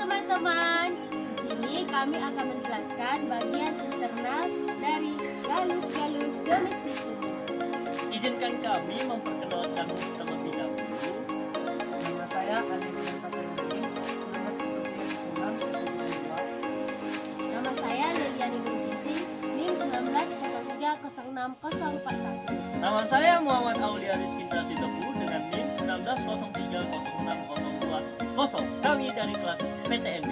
teman-teman, di sini kami akan menjelaskan bagian internal dari Gallus domesticus. Izinkan kami memperkenalkan terlebih dahulu. Nama saya Adi Patayudin, 1909 Nama saya Liliani Nurgizi, NIM 19030641. Nama saya Muhammad Aulia Rizkinta Sitepu dengan NIM 19030602. Kami dari kelas PTNB.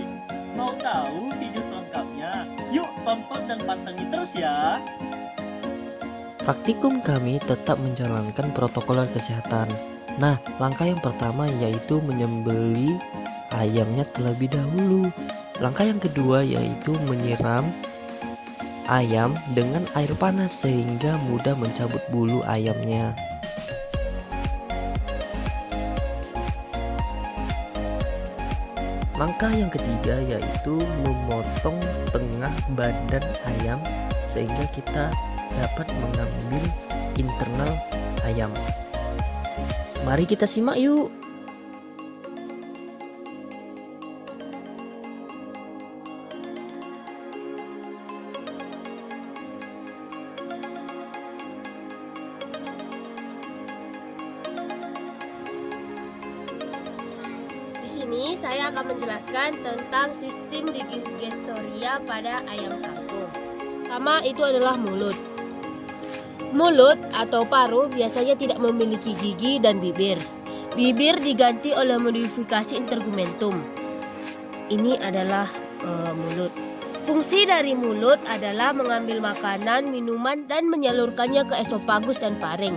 Mau tahu video selengkapnya? Yuk tonton dan pantengin terus ya. Praktikum kami tetap menjalankan protokol kesehatan. Nah, langkah yang pertama yaitu menyembelih ayamnya terlebih dahulu. Langkah yang kedua yaitu menyiram ayam dengan air panas sehingga mudah mencabut bulu ayamnya. Langkah yang ketiga yaitu memotong tengah badan ayam sehingga kita dapat mengambil internal ayam. Mari kita simak yuk. Di sini saya akan menjelaskan tentang sistem digestoria pada ayam kampung. Pertama itu adalah mulut. Mulut atau paruh biasanya tidak memiliki gigi dan bibir. Bibir diganti oleh modifikasi intergumentum. Ini adalah mulut. Fungsi dari mulut adalah mengambil makanan, minuman, dan menyalurkannya ke esofagus dan faring.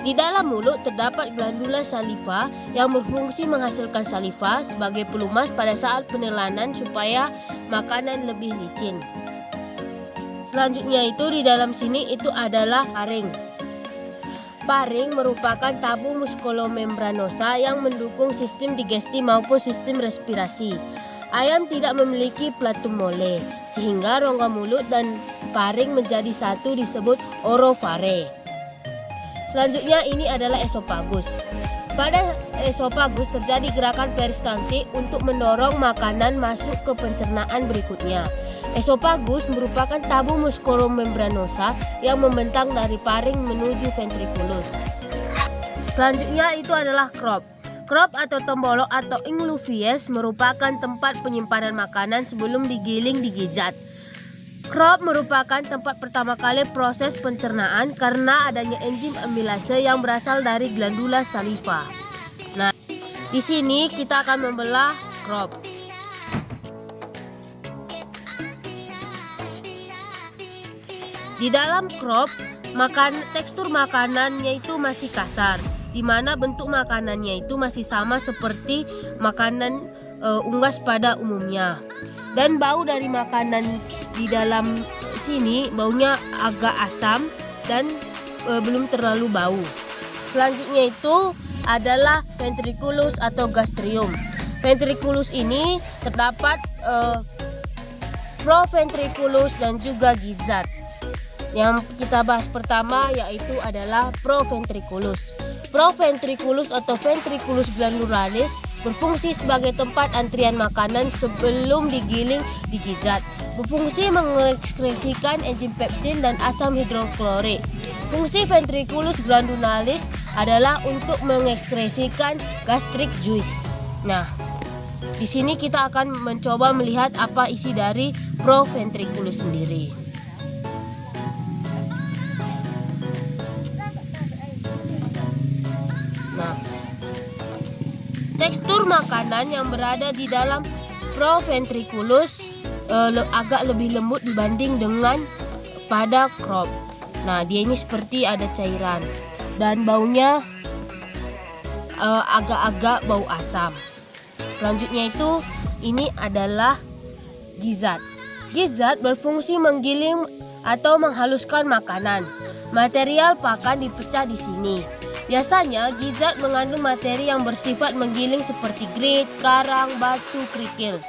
Di dalam mulut terdapat glandula saliva yang berfungsi menghasilkan saliva sebagai pelumas pada saat penelanan supaya makanan lebih licin. Selanjutnya itu di dalam sini itu adalah faring. Faring merupakan tabung muskulomembranosa yang mendukung sistem digesti maupun sistem respirasi. Ayam tidak memiliki platum mole, sehingga rongga mulut dan faring menjadi satu disebut oropharynx. Selanjutnya ini adalah esofagus. Pada esofagus terjadi gerakan peristaltik untuk mendorong makanan masuk ke pencernaan berikutnya. Esofagus merupakan tabung muskulomembranosa yang membentang dari faring menuju ventriculus. Selanjutnya itu adalah crop. Crop atau tembolok atau ingluvies merupakan tempat penyimpanan makanan sebelum digiling di gizat. Crop merupakan tempat pertama kali proses pencernaan karena adanya enzim amilase yang berasal dari glandula saliva. Nah, di sini kita akan membelah crop. Di dalam crop, tekstur makanannya itu masih kasar, di mana bentuk makanannya itu masih sama seperti makanan unggas pada umumnya. Dan bau dari makanan di dalam sini baunya agak asam dan belum terlalu bau. Selanjutnya itu adalah ventriculus atau gastrium. Ventriculus ini terdapat proventriculus dan juga gizat. Yang kita bahas pertama yaitu adalah proventriculus. Proventriculus atau ventriculus glandularis berfungsi sebagai tempat antrian makanan sebelum digiling di gizat. Berfungsi mengekskresikan enzim pepsin dan asam hidroklorik. Fungsi ventriculus glandularis adalah untuk mengekskresikan gastric juice. Nah, di sini kita akan mencoba melihat apa isi dari proventriculus sendiri. Nah, tekstur makanan yang berada di dalam proventriculus agak lebih lembut dibanding dengan pada crop. Nah, dia ini seperti ada cairan dan baunya agak-agak bau asam. Selanjutnya itu ini adalah gizat. Gizat berfungsi menggiling atau menghaluskan makanan. Material pakan dipecah di sini. Biasanya gizat mengandung materi yang bersifat menggiling seperti grit, karang, batu, kerikil.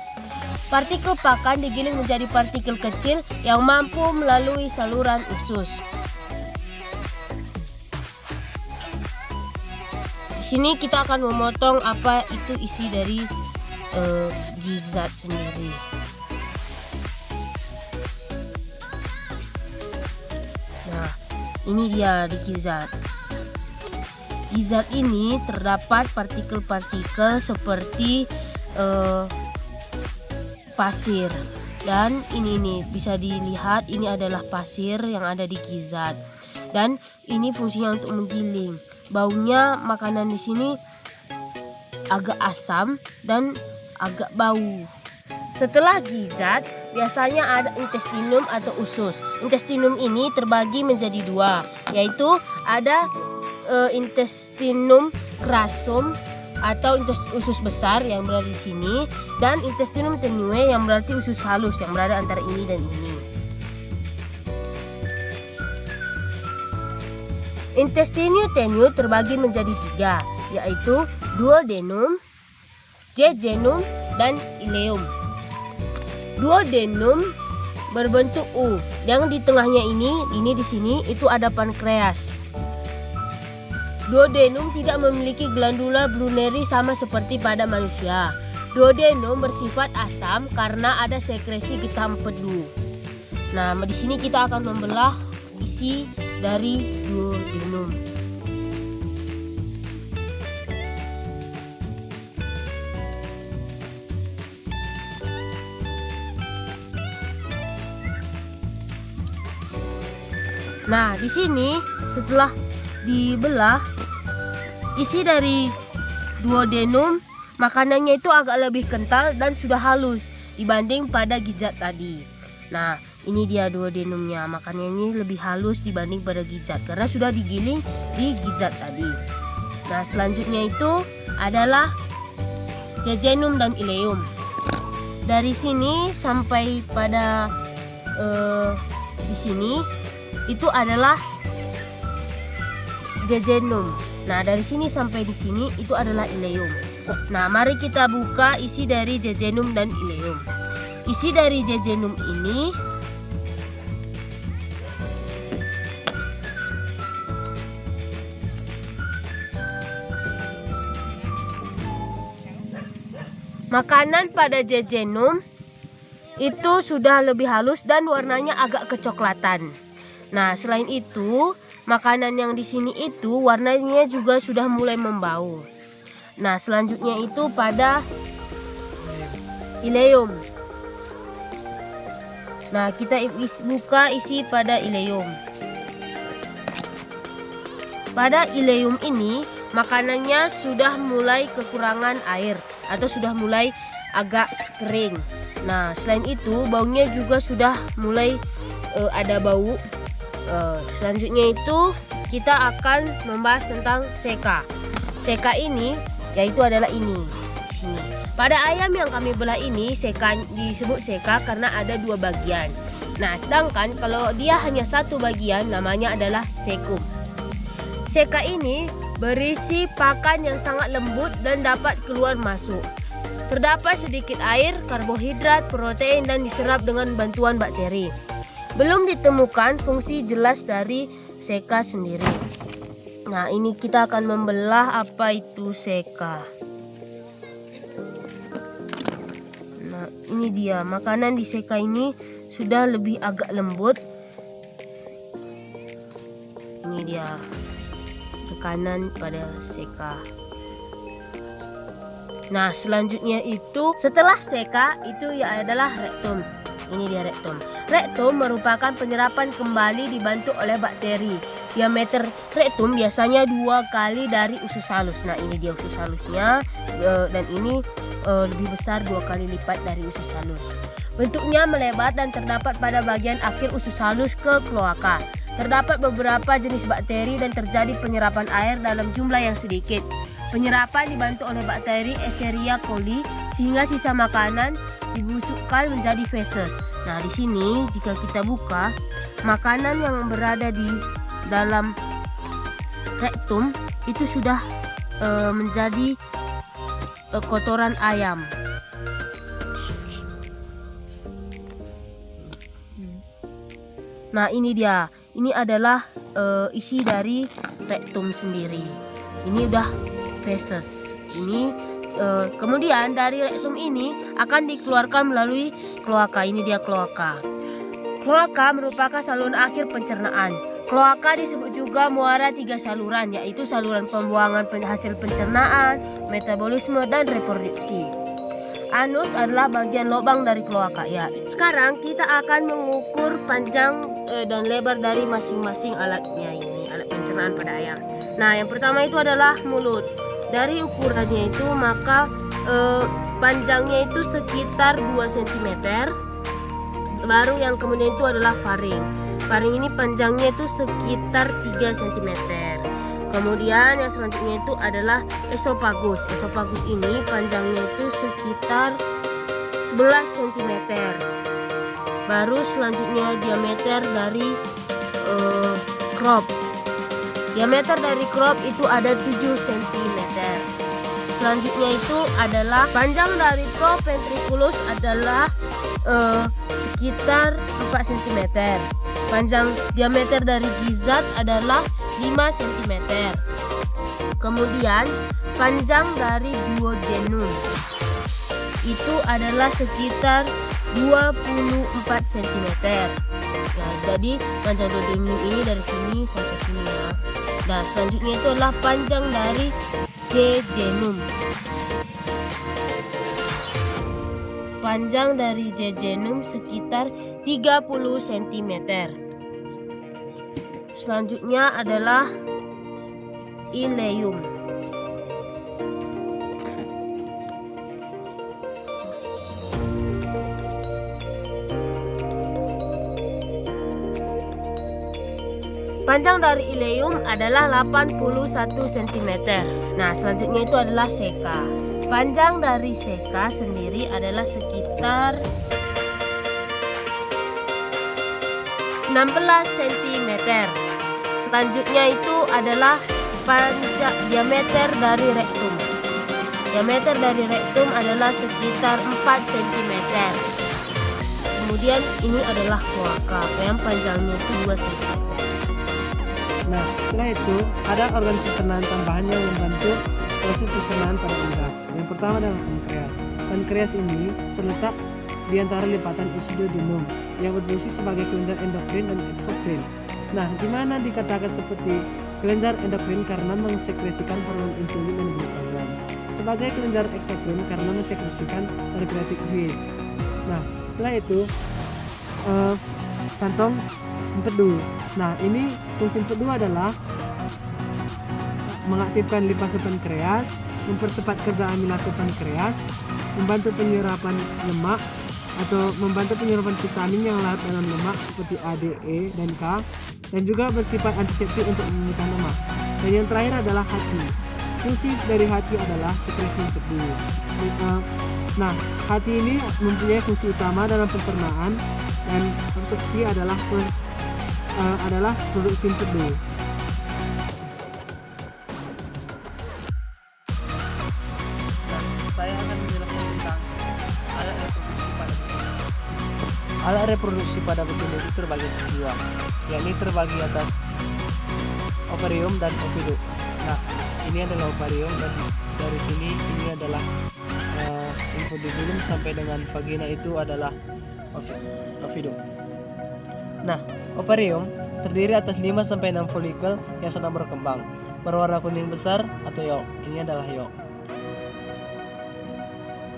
Partikel pakan digiling menjadi partikel kecil yang mampu melalui saluran usus. Di sini kita akan memotong apa itu isi dari gizzard sendiri. Nah, ini dia di gizzard. Gizzard ini terdapat partikel-partikel seperti pasir. Dan ini nih bisa dilihat, ini adalah pasir yang ada di gizzard. Dan ini fungsinya untuk menggiling. Baunya makanan di sini agak asam dan agak bau. Setelah gizzard, biasanya ada intestinum atau usus. Intestinum ini terbagi menjadi dua, yaitu ada intestinum crassum atau usus besar yang berada di sini, dan intestinum tenue yang berarti usus halus yang berada antara ini dan ini. Intestinum tenue terbagi menjadi tiga, yaitu duodenum, jejunum, dan ileum. Duodenum berbentuk U, yang di tengahnya ini di sini itu ada pankreas. Duodenum tidak memiliki glandula Bruneri sama seperti pada manusia. Duodenum bersifat asam karena ada sekresi getah empedu. Nah, di sini kita akan membelah isi dari duodenum. Nah, di sini setelah dibelah, isi dari duodenum makanannya itu agak lebih kental dan sudah halus dibanding pada gizzard tadi. Nah, ini dia duodenumnya, makanannya ini lebih halus dibanding pada gizzard karena sudah digiling di gizzard tadi. Nah, selanjutnya itu adalah jejunum dan ileum. Dari sini sampai pada di sini itu adalah jejunum. Nah, dari sini sampai di sini itu adalah ileum. Nah, mari kita buka isi dari jejunum dan ileum. Isi dari jejunum ini makanan pada jejunum itu sudah lebih halus dan warnanya agak kecoklatan. Nah, selain itu, makanan yang di sini itu warnanya juga sudah mulai membau. Nah, selanjutnya itu pada ileum. Nah, kita buka isi pada ileum. Pada ileum ini, makanannya sudah mulai kekurangan air atau sudah mulai agak kering. Nah, selain itu, baunya juga sudah mulai ada bau. Selanjutnya itu kita akan membahas tentang seka. Seka ini yaitu adalah ini di sini. Pada ayam yang kami belah ini seka disebut seka karena ada dua bagian. Nah, sedangkan kalau dia hanya satu bagian namanya adalah sekum. Seka ini berisi pakan yang sangat lembut dan dapat keluar masuk. Terdapat sedikit air, karbohidrat, protein dan diserap dengan bantuan bakteri. Belum ditemukan fungsi jelas dari seka sendiri. Nah, ini kita akan membelah apa itu seka. Nah, ini dia makanan di seka ini sudah lebih agak lembut. Ini dia tekanan pada seka. Nah, selanjutnya itu setelah seka itu ya adalah rektum. Ini dia rektum. Rektum merupakan penyerapan kembali dibantu oleh bakteri. Diameter rektum biasanya 2 kali dari usus halus. Nah, ini dia usus halusnya dan ini lebih besar 2 kali lipat dari usus halus. Bentuknya melebar dan terdapat pada bagian akhir usus halus ke kloaka. Terdapat beberapa jenis bakteri dan terjadi penyerapan air dalam jumlah yang sedikit. Penyerapan dibantu oleh bakteri Escherichia coli sehingga sisa makanan dibusukkan menjadi feses. Nah, di sini jika kita buka, makanan yang berada di dalam rektum itu sudah menjadi kotoran ayam. Nah, ini dia. Ini adalah isi dari rektum sendiri. Ini udah feses. Ini Kemudian dari rektum ini akan dikeluarkan melalui kloaka. Ini dia kloaka. Kloaka merupakan saluran akhir pencernaan. Kloaka disebut juga muara 3 saluran, yaitu saluran pembuangan hasil pencernaan, metabolisme, dan reproduksi. Anus adalah bagian lubang dari kloaka ya. Sekarang kita akan mengukur panjang dan lebar dari masing-masing alatnya ini, alat pencernaan pada ayam. Nah, yang pertama itu adalah mulut. Dari ukurannya itu maka panjangnya itu sekitar 2 cm. Baru yang kemudian itu adalah faring. Faring ini panjangnya itu sekitar 3 cm. Kemudian yang selanjutnya itu adalah esofagus. Esofagus ini panjangnya itu sekitar 11 cm. Baru selanjutnya diameter dari crop. Diameter dari crop itu ada 7 cm. Selanjutnya itu adalah panjang dari proventriculus adalah sekitar 4 cm. Panjang diameter dari gizzard adalah 5 cm. Kemudian panjang dari duodenum itu adalah sekitar 24 cm. Nah, jadi panjang duodenum ini dari sini sampai sini ya. Nah, selanjutnya itu adalah panjang dari jejunum. Panjang dari jejunum sekitar 30 cm. Selanjutnya adalah ileum. Panjang dari ileum adalah 81 cm. Nah, selanjutnya itu adalah seka. Panjang dari seka sendiri adalah sekitar 16 cm. Selanjutnya itu adalah diameter dari rektum. Diameter dari rektum adalah sekitar 4 cm. Kemudian ini adalah kloaka yang panjangnya itu 2 cm. Nah, setelah itu ada organ pencernaan tambahan yang membantu proses pencernaan pada unggas. Yang pertama adalah pankreas. Pankreas ini terletak di antara lipatan isidodenum yang berfungsi sebagai kelenjar endokrin dan eksokrin. Nah, di mana dikatakan seperti kelenjar endokrin karena mensekresikan hormon insulin dan glukagon. Sebagai kelenjar eksokrin karena mensekresikan pancreatic juice. Nah, setelah itu kantong empedu. Nah, ini fungsi empedu adalah mengaktifkan lipase pankreas, mempercepat kerja amilase pankreas, membantu penyerapan lemak atau membantu penyerapan vitamin yang larut dalam lemak seperti A, D, E, dan K, dan juga bersifat antiseptik untuk memecah lemak. Dan yang terakhir adalah hati. Fungsi dari hati adalah sekresi empedu. Nah, hati ini mempunyai fungsi utama dalam pencernaan dan absorpsi adalah produksi empedu. Saya akan menjelaskan tentang alat reproduksi pada betina. Alat reproduksi pada betina itu terbagi dua, yakni terbagi atas ovarium dan oviduk. Nah, ini adalah ovarium dan dari sini ini adalah infundibulum sampai dengan vagina itu adalah oviduk. Nah, ovarium terdiri atas 5 sampai 6 folikel yang sedang berkembang, berwarna kuning besar atau yolk. Ini adalah yolk.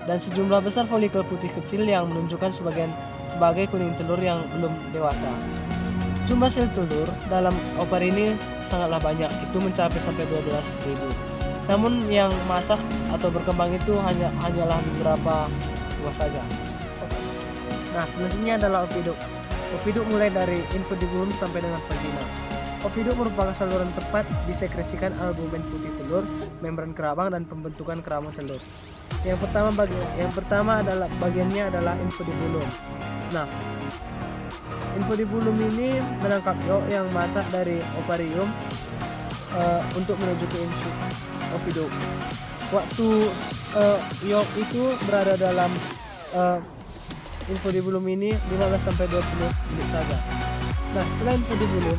Dan sejumlah besar folikel putih kecil yang menunjukkan sebagai kuning telur yang belum dewasa. Jumlah sel telur dalam ovari ini sangatlah banyak, itu mencapai sampai 12.000. Namun yang masak atau berkembang itu hanyalah beberapa buah saja. Nah, selanjutnya adalah oviduk. Oviduk mulai dari infundibulum sampai dengan vagina. Oviduk merupakan saluran tempat disekresikan albumen putih telur, membran kerabang, dan pembentukan kerama telur. Yang pertama adalah bagiannya adalah infundibulum. Nah, infundibulum ini menangkap yolk yang masak dari ovarium untuk menuju ke oviduk. Waktu yolk itu berada dalam infundibulum ini 15 sampai 20 menit saja. Nah, setelah infundibulum,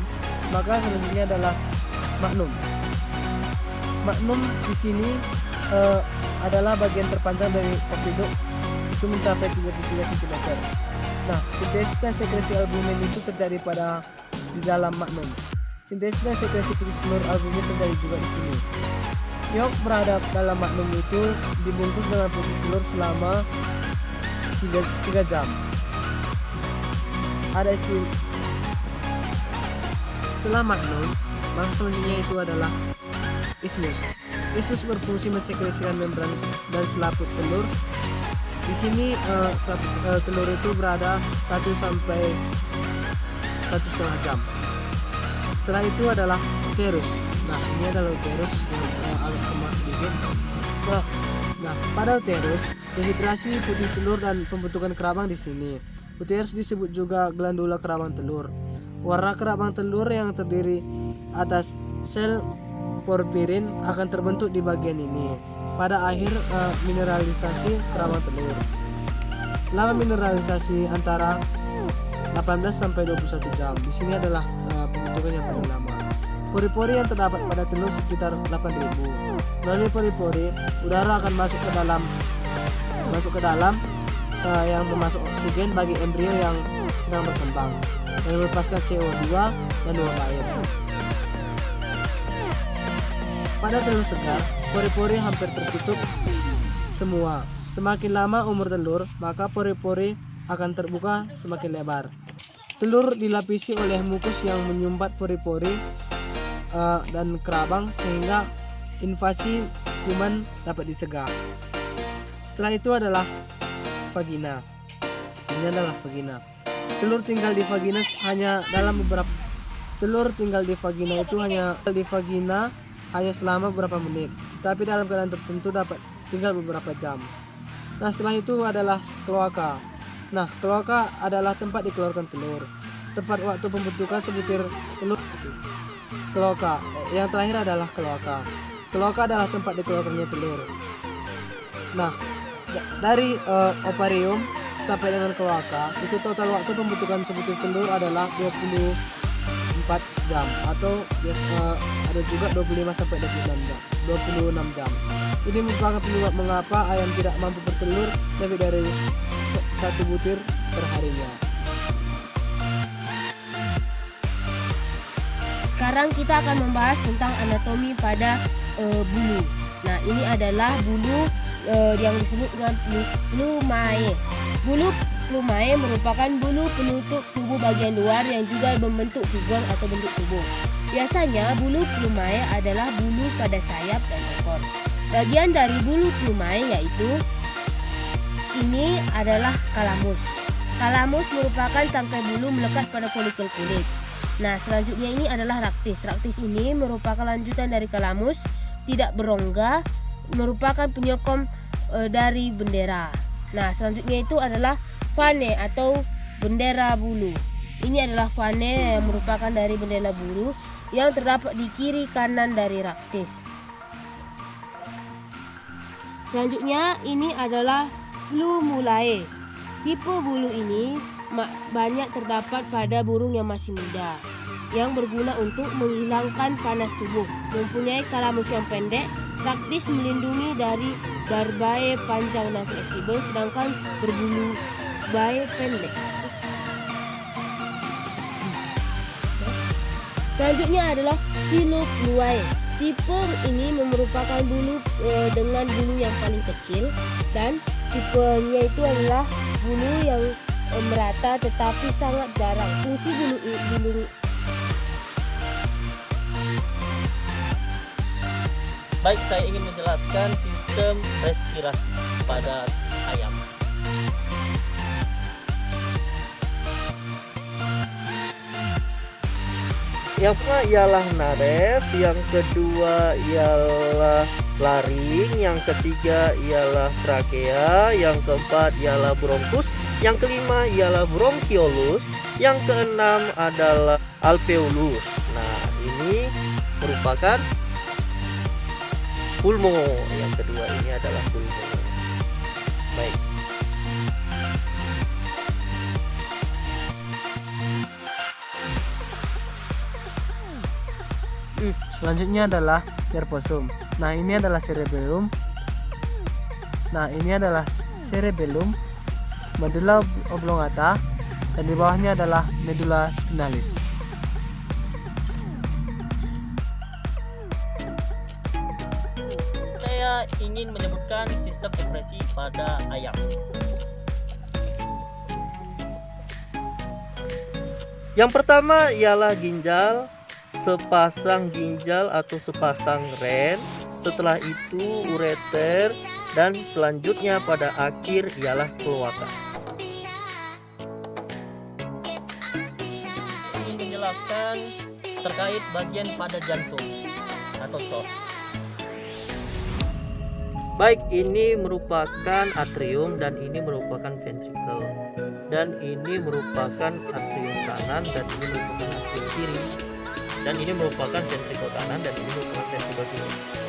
maka selanjutnya adalah magnum. magnum di sini adalah bagian terpanjang dari oviduk, itu mencapai 33 cm. Nah, sintesis dan sekresi albumin itu terjadi di dalam magnum. Sintesis dan sekresi putih telur albumin terjadi juga di sini. Yolk berada dalam magnum itu dibungkus dengan putih telur selama 3 jam. Ada setelah magnum, maka selanjutnya itu adalah ismus. Ismus berfungsi mensekresikan membran dan selaput telur. Di sini telur itu berada 1 sampai 1,5 jam. Setelah itu adalah uterus. Nah, ini adalah uterus yang agak kemas sedikit. Nah, pada uterus, dehidrasi putih telur dan pembentukan kerabang di sini. Uterus disebut juga glandula kerabang telur. Warna kerabang telur yang terdiri atas sel porfirin akan terbentuk di bagian ini pada akhir mineralisasi kerabang telur. Lama mineralisasi antara 18 sampai 21 jam. Di sini adalah pembentukan yang paling lama. Pori-pori yang terdapat pada telur sekitar 8.000. Melalui pori-pori, udara akan masuk ke dalam yang memasuk oksigen bagi embrio yang sedang berkembang dan melepaskan CO2 dan uap air. Pada telur segar, pori-pori hampir tertutup semua. Semakin lama umur telur, maka pori-pori akan terbuka semakin lebar. Telur dilapisi oleh mukus yang menyumbat pori-pori dan kerabang sehingga invasi kuman dapat dicegah. Setelah itu adalah vagina. Ini adalah vagina. Telur tinggal di vagina hanya selama beberapa menit, tapi dalam keadaan tertentu dapat tinggal beberapa jam. Nah, setelah itu adalah kloaka. Nah, kloaka adalah tempat dikeluarkan telur. Tempat waktu pembentukan sebutir telur. Kloaka. Yang terakhir adalah kloaka. Kloaka adalah tempat dikeluarkannya telur. Nah, dari ovarium sampai dengan kloaka, itu total waktu pembentukan sebutir telur adalah 24 jam atau ada juga 25 sampai 26 jam. Ini merupakan penyebab mengapa ayam tidak mampu bertelur lebih dari 1 butir perharinya. Sekarang kita akan membahas tentang anatomi pada bulu. Nah, ini adalah bulu yang disebut dengan plumae. Bulu plumae merupakan bulu penutup tubuh bagian luar yang juga membentuk figura atau bentuk tubuh. Biasanya bulu plumae adalah bulu pada sayap dan ekor. Bagian dari bulu plumae yaitu ini adalah kalamus. Kalamus merupakan tangkai bulu melekat pada folikel kulit. Nah, selanjutnya ini adalah raktis. Raktis ini merupakan lanjutan dari kalamus, tidak berongga, merupakan penyokom dari bendera. Nah, selanjutnya itu adalah fane atau bendera bulu. Ini adalah fane yang merupakan dari bendera bulu yang terdapat di kiri kanan dari raktis. Selanjutnya ini adalah plumulae. Tipe bulu ini banyak terdapat pada burung yang masih muda, yang berguna untuk menghilangkan panas tubuh. Mempunyai kalamus yang pendek, raktis melindungi dari barbae panjang dan fleksibel, sedangkan berbulu bae pendek. Selanjutnya adalah filopluae. Tipe ini merupakan bulu dengan bulu yang paling kecil dan tipenya itu adalah bulu yang merata tetapi sangat jarang. Fungsi bulu Baik, saya ingin menjelaskan sistem respirasi pada ayam. Yang pertama ialah nares, yang kedua ialah laring, yang ketiga ialah trakea, yang keempat ialah bronkus, yang kelima ialah bronchiolus, yang keenam adalah alveolus. Nah, ini merupakan pulmo. Yang kedua ini adalah pulmo. Baik. Selanjutnya adalah nervosum. Nah, ini adalah cerebellum. Medulla oblongata, dan di bawahnya adalah medulla spinalis. Saya ingin menyebutkan sistem ekspresi pada ayam. Yang pertama ialah ginjal, sepasang ginjal atau sepasang ren. Setelah itu ureter, dan selanjutnya pada akhir ialah kloaka. Ini menjelaskan terkait bagian pada jantung atau sos. Baik, ini merupakan atrium dan ini merupakan ventricle. Dan ini merupakan atrium kanan dan ini merupakan atrium kiri. Dan ini merupakan ventricle kanan dan ini merupakan ventricle kiri.